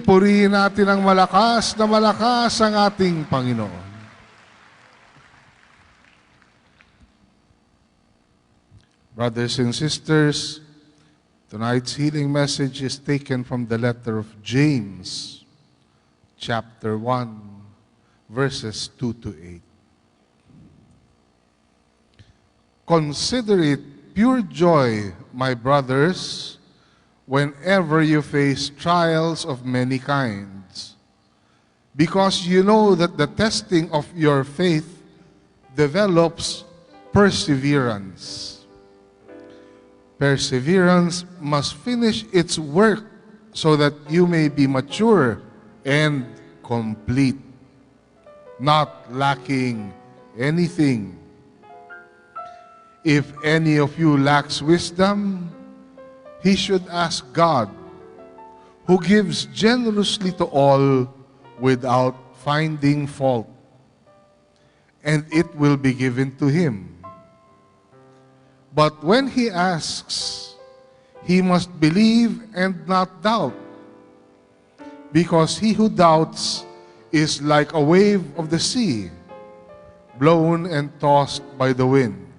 purihin natin ang malakas ang ating Panginoon. Brothers and sisters, tonight's healing message is taken from the letter of James, chapter 1, verses 2 to 8. Consider it pure joy, my brothers, whenever you face trials of many kinds, because you know that the testing of your faith develops perseverance. Perseverance must finish its work so that you may be mature and complete, not lacking anything. If any of you lacks wisdom, he should ask God, who gives generously to all without finding fault, and it will be given to him. But when he asks, he must believe and not doubt, because he who doubts is like a wave of the sea, blown and tossed by the wind.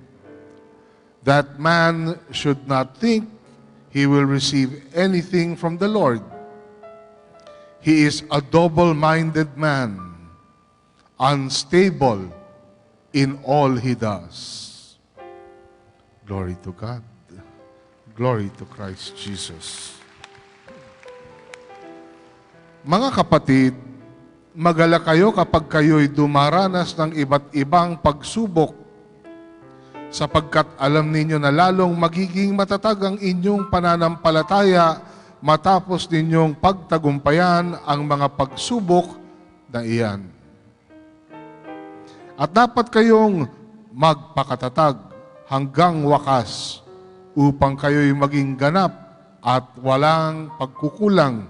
That man should not think he will receive anything from the Lord. He is a double-minded man, unstable in all he does. Glory to God. Glory to Christ Jesus. Mga kapatid, magala kayo kapag kayo'y dumaranas ng iba't ibang pagsubok, sapagkat alam ninyo na lalong magiging matatag ang inyong pananampalataya matapos ninyong pagtagumpayan ang mga pagsubok na iyan. At dapat kayong magpakatatag hanggang wakas upang kayo'y maging ganap at walang pagkukulang.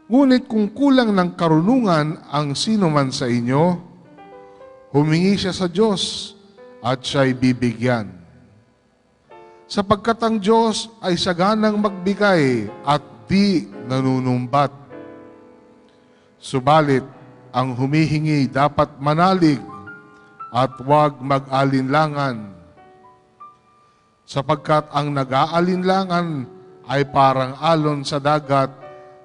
Ngunit kung kulang ng karunungan ang sino man sa inyo, humingi siya sa Diyos at siya'y bibigyan. Sapagkat ang Diyos ay saganang magbigay at di nanunumbat. Subalit, ang humihingi dapat manalig at huwag mag-alinlangan, sapagkat ang nag-aalinlangan ay parang alon sa dagat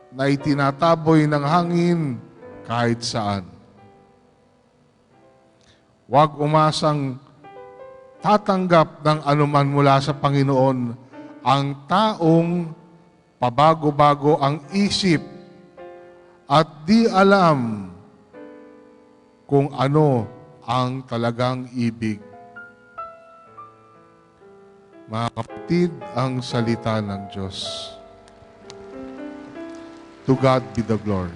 na itinataboy ng hangin kahit saan. Huwag umasang tatanggap ng anuman mula sa Panginoon ang taong pabago-bago ang isip at di alam kung ano ang talagang ibig. Mga kapatid, ang salita ng Diyos. To God be the glory.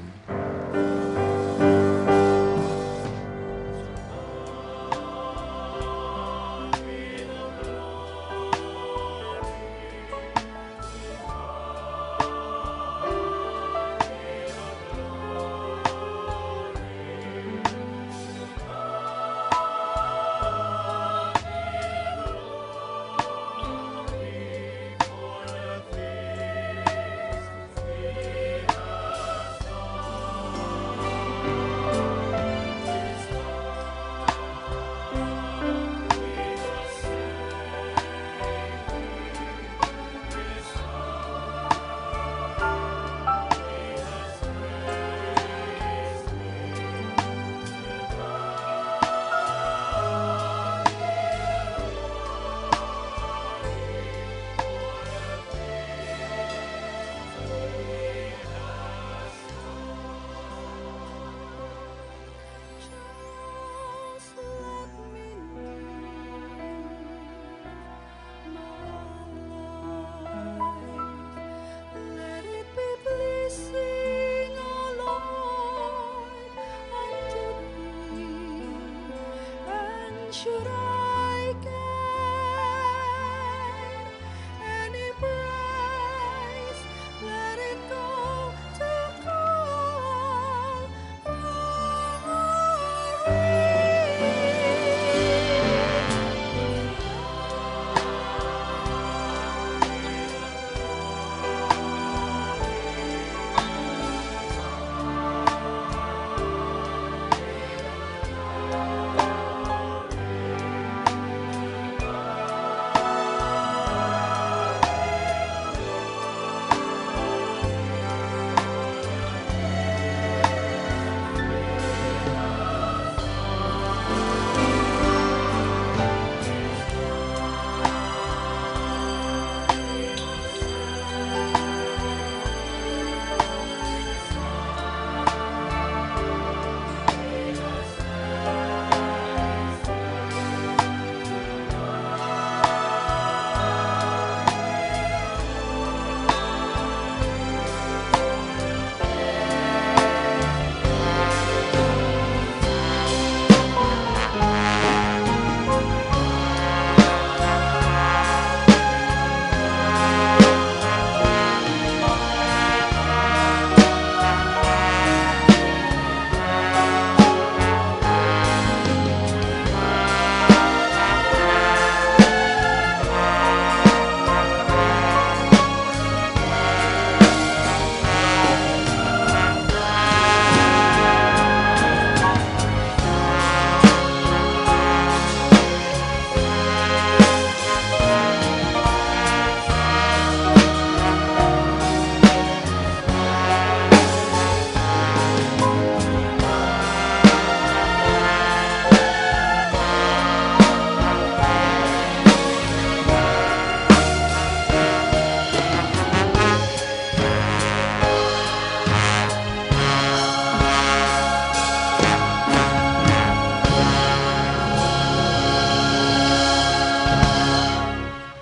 Should I get any price, let it go to Calvary.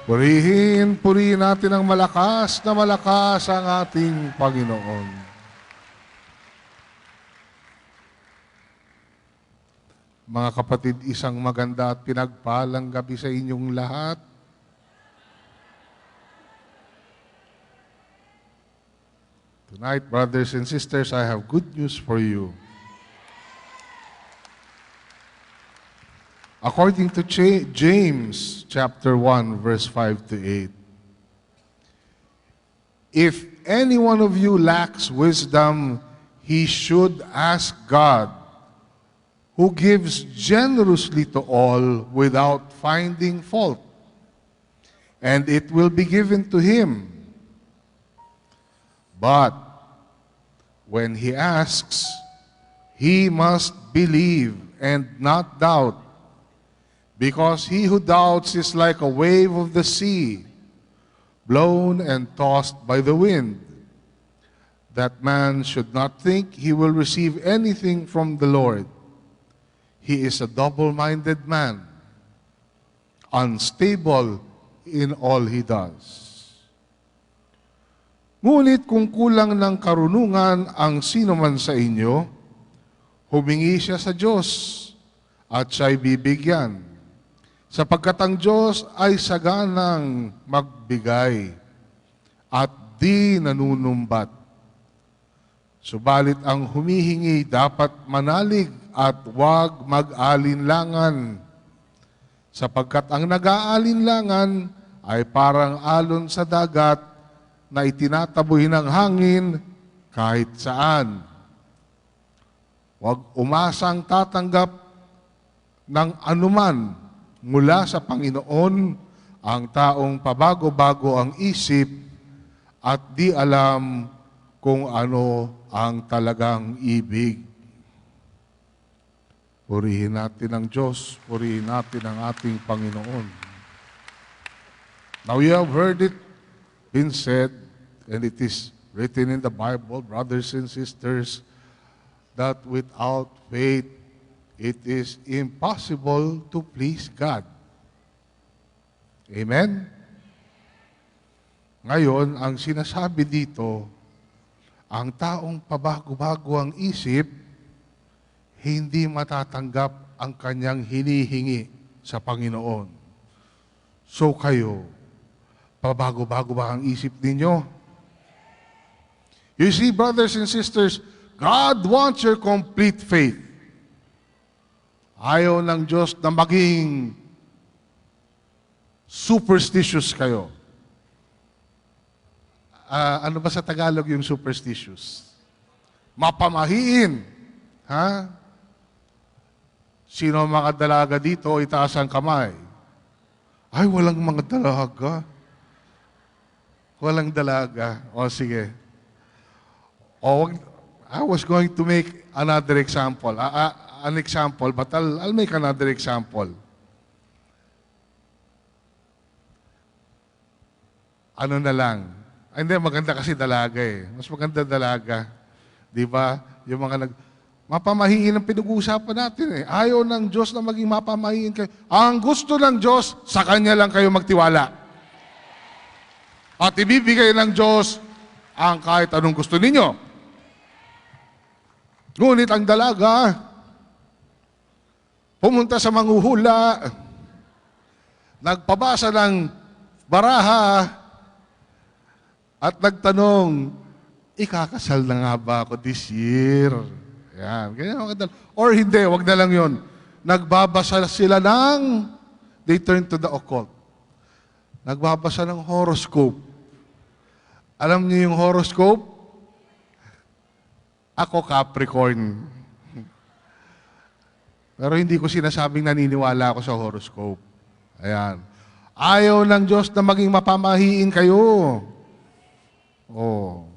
Purihin natin ang malakas na malakas ang ating Panginoon. Mga kapatid, isang maganda at pinagpalang gabi sa inyong lahat. Tonight, brothers and sisters, I have good news for you. According to James chapter 1, verse 5 to 8, if any one of you lacks wisdom, he should ask God, who gives generously to all without finding fault, and it will be given to him. But when he asks, he must believe and not doubt, because he who doubts is like a wave of the sea, blown and tossed by the wind. That man should not think he will receive anything from the Lord. He is a double-minded man, unstable in all he does. Ngunit kung kulang ng karunungan ang sino man sa inyo, humingi siya sa Diyos at siya'y bibigyan. Sapagkat ang Diyos ay saganang magbigay at di nanunumbat. Subalit ang humihingi dapat manalig at huwag mag-alinlangan. Sapagkat ang nag-aalinlangan ay parang alon sa dagat na itinataboy ng hangin kahit saan. Huwag umasang tatanggap ng anuman mula sa Panginoon ang taong pabago-bago ang isip at di alam kung ano ang talagang ibig. Purihin natin ang Diyos, purihin natin ang ating Panginoon. Now you have heard it been said, and it is written in the Bible, brothers and sisters, that without faith, it is impossible to please God. Amen? Ngayon, ang sinasabi dito, ang taong pabago-bago ang isip, hindi matatanggap ang kanyang hinihingi sa Panginoon. So kayo, pabago-bago ba ang isip ninyo? You see, brothers and sisters, God wants your complete faith. Ayaw ng Diyos na maging superstitious kayo. Ano ba sa Tagalog yung superstitious? Mapamahiin. Ha? Sino ang mga dalaga dito, itaas ang kamay. Ay, walang mga dalaga. Walang dalaga. O, sige. I was going to make another example. An example, but I'll make another example. Ano na lang. Hindi, maganda kasi dalaga eh. Mas maganda dalaga. Di ba? Yung mga mapamahiin ang pinag-uusapan natin eh. Ayaw ng Diyos na maging mapamahiin kayo. Ang gusto ng Diyos, sa Kanya lang kayo magtiwala. At ibibigay ng Diyos ang kahit anong gusto ninyo. Ngunit ang dalaga, pumunta sa manghuhula, nagpabasa ng baraha, at nagtanong, ikakasal na nga ba ako this year? Yan. Ganyan, or hindi, wag na lang yun. Nagbabasa sila ng, they turn to the occult. Nagbabasa ng horoscope. Alam niyo yung horoscope? Ako Capricorn. Pero hindi ko sinasabing naniniwala ako sa horoscope. Ayan. Ayaw ng Diyos na maging mapamahiin kayo. Oh.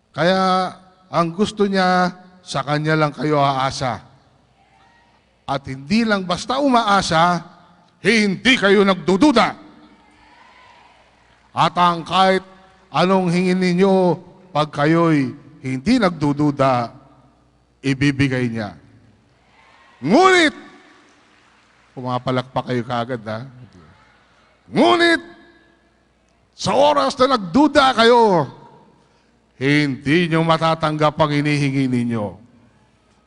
Kaya ang gusto niya, sa Kanya lang kayo aasa. At hindi lang basta umaasa, hindi kayo nagdududa. At ang kahit anong hingin ninyo, pag kayo'y hindi nagdududa, ibibigay niya. Ngunit, pumapalakpak kayo kaagad, ha? Ngunit, sa oras na nagduda kayo, hindi nyo matatanggap ang hinihingi ninyo.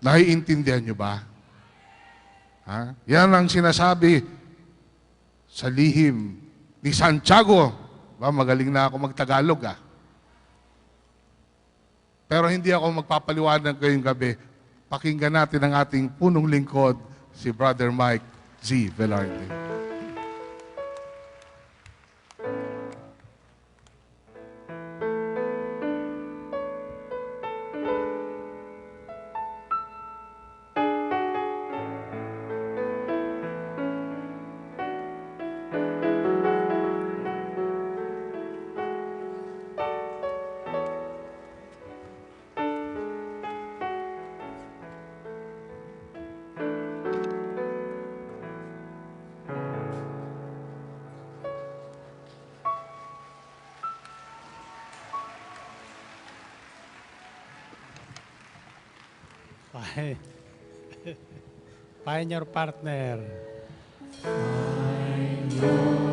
Naiintindihan nyo ba? Ha? Yan ang sinasabi sa lihim ni Santiago. Ba, magaling na ako magtagalog Pero hindi ako magpapaliwanag ngayong gabi. Pakinggan natin ang ating punong lingkod, si Brother Mike Z. Velarde. Pioneer partner. Find your